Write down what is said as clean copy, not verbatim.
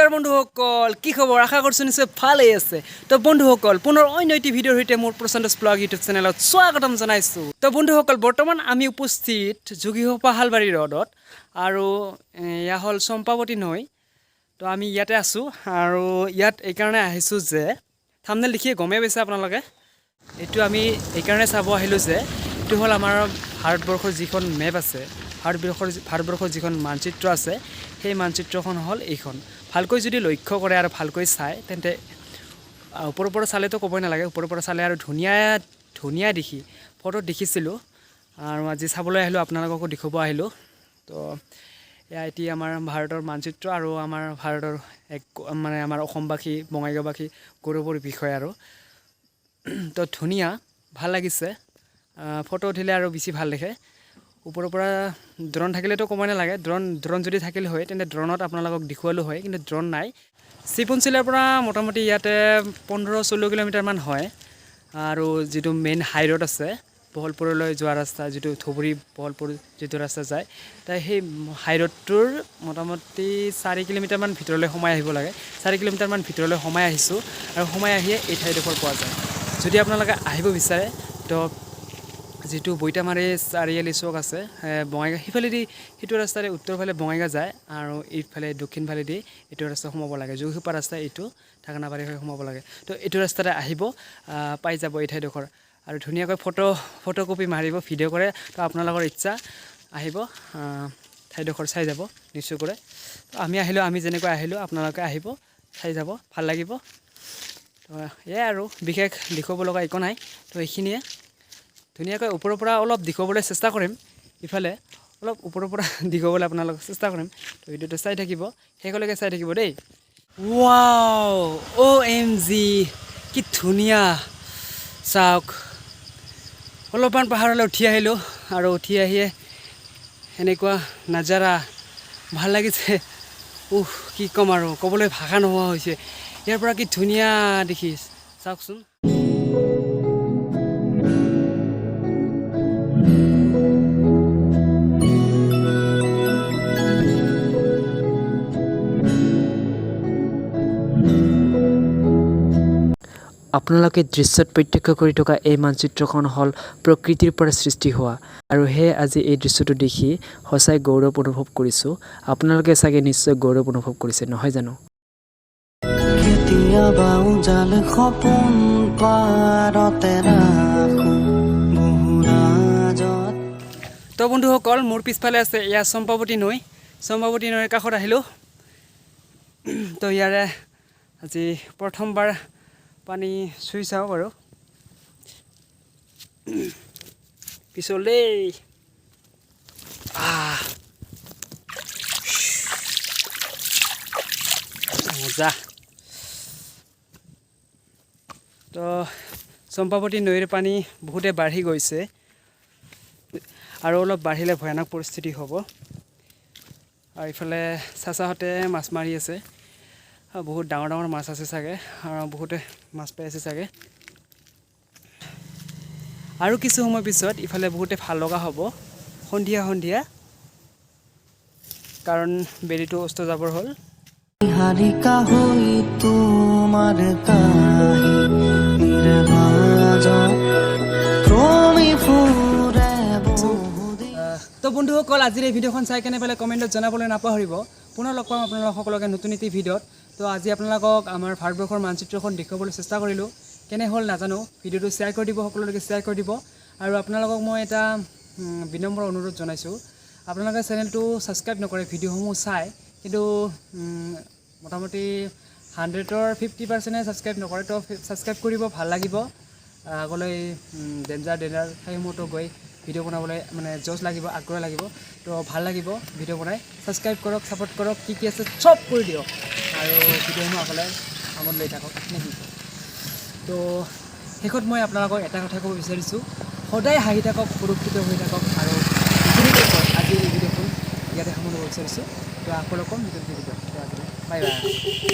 নমস্কাৰ বন্ধুসকল কি খবৰ আশা কৰিছো নিশ্চয় ভালেই আছে তো বন্ধুসকল পুনৰ অন্য এটি ভিডিঅ'ৰ সৈতে মোৰ প্ৰচণ্ড ব্লগ ইউটিউব চেনেলত স্বাগতম জনাইছো তো বন্ধুসকল বৰ্তমান আমি উপস্থিত যোগীহোপা হালবাৰী ৰোডত আৰু ইয়া হল চম্পাৱতী নৈ তো আমি ইয়াতে আছো আৰু ইয়াত এই কাৰণে আহিছো যে থাম্বনেল দেখিয়ে গমে পাইছে আপোনালোকে এটো আমি এই কাৰণে চাব আহিলো যে এটো হল আমাৰ ভাৰতবৰ্ষৰ যিখন মেপ আছে ভাৰতবৰ্ষৰ যিখন মানচিত্ৰ আছে সেই মানচিত্ৰখন হল এইখন ভালকৈ যদি লক্ষ্য কৰে আৰু ভালকৈ চাই তেন্তে ওপৰৰ পৰা চালে তো ক'বই নালাগে ওপৰৰ পৰা চালে আৰু ধুনীয়া দেখি ফটো দেখিছিলো আৰু আজি চাবলৈ আহিলো আপোনালোককো দেখাব আহিলো তো এয়া এটি আমাৰ ভাৰতৰ মানচিত্ৰ আৰু আমাৰ ভাৰতৰ এক মানে আমাৰ অসমবাসী বঙাইগাঁওবাসী গৌৰৱৰ বিষয় আৰু তো ধুনীয়া ভাল লাগিছে ফটো উঠিলে আৰু বেছি ভাল দেখে ওপৰৰ পৰা ড্ৰোন থাকিলেতো ক'বই নালাগে ড্ৰোন যদি থাকিল হয় তেন্তে ড্ৰোনত আপোনালোকক দেখুৱালো হয় কিন্তু ড্ৰোন নাই শ্ৰীপঞ্চিলৰ পৰা মোটামুটি ইয়াতে 15-16 কিলোমিটাৰ মান হয় আৰু যিটো মেইন হাই ৰোড আছে বহলপুৰলৈ যোৱা ৰাস্তা যিটো ধুবুৰী বহলপুৰ যিটো ৰাস্তা যায় তাই সেই হাই ৰোডটোৰ মোটামুটি 4 কিলোমিটাৰ মান ভিতৰলৈ সোমাই আহিব লাগে 4 কিলোমিটাৰ মান ভিতৰলৈ সোমাই আহিছো আৰু সোমাই আহিয়ে এই ঠাইডোখৰ পোৱা যায় যদি আপোনালোকে আহিব বিচাৰে তো যেটো বৈতামাৰী চাৰিআলি চক আছে বঙাইগাঁও সিফালেদি সেইটো ৰাস্তাৰে উত্তৰফালে বঙাইগাঁও যায় আৰু এইফালে দক্ষিণফালেদি এইটো ৰাস্তা সোমাব লাগে যোগীহোপা ৰাস্তা এইটো ঠাকনাবাৰী হৈ সোমাব লাগে তো এইটো ৰাস্তাৰে আহিব পাই যাব এই ঠাইডোখৰ আৰু ধুনীয়াকৈ ফটোকপি মাৰিব ভিডিঅ' কৰে তো আপোনালোকৰ ইচ্ছা আহিব ঠাইডোখৰ চাই যাব নিশ্চয় কৰে তো আমি যেনেকৈ আহিলো আপোনালোকে আহিব চাই যাব ভাল লাগিব তো এয়াই আৰু বিশেষ লিখিব লগা একো নাই তো এইখিনিয়ে ধুনীয়াকৈ ওপৰৰ পৰা অলপ দেখুৱাবলৈ চেষ্টা কৰিম ইফালে অলপ ওপৰৰ পৰা দেখুৱাবলৈ আপোনালোকক চেষ্টা কৰিম তো ভিডিঅ'টো চাই থাকিব শেষলৈকে চাই থাকিব দেই ৱাও OMG কি ধুনীয়া চাওক অলপমান পাহাৰলৈ উঠি আহিলোঁ আৰু উঠি আহিয়ে এনেকুৱা নাজাৰা ভাল লাগিছে কি ক'ম আৰু ক'বলৈ ভাষা নোহোৱা হৈছে ইয়াৰ পৰা কি ধুনীয়া দেখি চাওকচোন আপোনালোকে দৃশ্যত প্ৰত্যক্ষ কৰি থকা এই মানচিত্ৰখন হ'ল প্ৰকৃতিৰ পৰা সৃষ্টি হোৱা আৰু হে আজি এই দৃশ্যটো দেখি সঁচাই গৌৰৱ অনুভৱ কৰিছোঁ আপোনালোকে চাগে নিশ্চয় গৌৰৱ অনুভৱ কৰিছে নহয় জানো তো বন্ধুসকল মোৰ পিছফালে আছে এয়া চম্পাৱতী নৈৰ কাষত আহিলোঁ তো ইয়াৰে আজি প্ৰথমবাৰ পানী চুই চাওঁ বাৰু পিছলৈ মজা তো চম্পাৱতী নৈৰ পানী বহুতে বাঢ়ি গৈছে আৰু অলপ বাঢ়িলে ভয়ানক পৰিস্থিতি হ'ব আৰু ইফালে চাচাহঁতে মাছ মাৰি আছে বহুত ডাঙৰ মাছ আছে চাগে আৰু বহুতে মাছ পাই আছে চাগে আৰু কিছু সময় পিছত ইফালে বহুতে ভাল লগা হ'ব সন্ধিয়া কাৰণ বেলিটো অস্ত যাবৰ হ'ল তো বন্ধুসকল আজিৰ এই ভিডিঅ'খন চাই কেনে পেলাই কমেণ্টত জনাবলৈ নাপাহৰিব পুনৰ লগ পাম আপোনালোক সকলোকে নতুন এটি ভিডিঅ'ত তো আজি আপোনালোকক আমাৰ ভাৰতবৰ্ষৰ মানচিত্ৰখন দেখুৱাবলৈ চেষ্টা কৰিলোঁ কেনে হ'ল নাজানো ভিডিঅ'টো শ্বেয়াৰ কৰি দিব সকলোকে শ্বেয়াৰ কৰি দিব আৰু আপোনালোকক মই এটা বিনম্ৰ অনুৰোধ জনাইছোঁ আপোনালোকে চেনেলটো ছাবস্ক্ৰাইব নকৰে ভিডিঅ'সমূহ চাই কিন্তু মোটামুটি 100ৰ 50% ছাবস্ক্ৰাইব নকৰে তো ছাবস্ক্ৰাইব কৰিব ভাল লাগিব আগলৈ ডেঞ্জাৰ সেইসমূহতো গৈ ভিডিঅ' বনাবলৈ মানে জজ লাগিব আগ্ৰহ লাগিব তো ভাল লাগিব ভিডিঅ' বনাই ছাবস্ক্ৰাইব কৰক ছাপোৰ্ট কৰক কি আছে চব কৰি দিয়ক আৰু ভিডিঅ'সমূহ আগলৈ কামত লৈ থাকক নেকি তো শেষত মই আপোনালোকক এটা কথা ক'ব বিচাৰিছোঁ সদায় হাঁহি থাকক সুৰক্ষিত হৈ থাকক আৰু আজি এই ভিডিঅ'খন ইয়াতে সামৰিব বিচাৰিছোঁ তো আকৌ লগ পাম নতুন ভিডিঅ'ত বাই বাই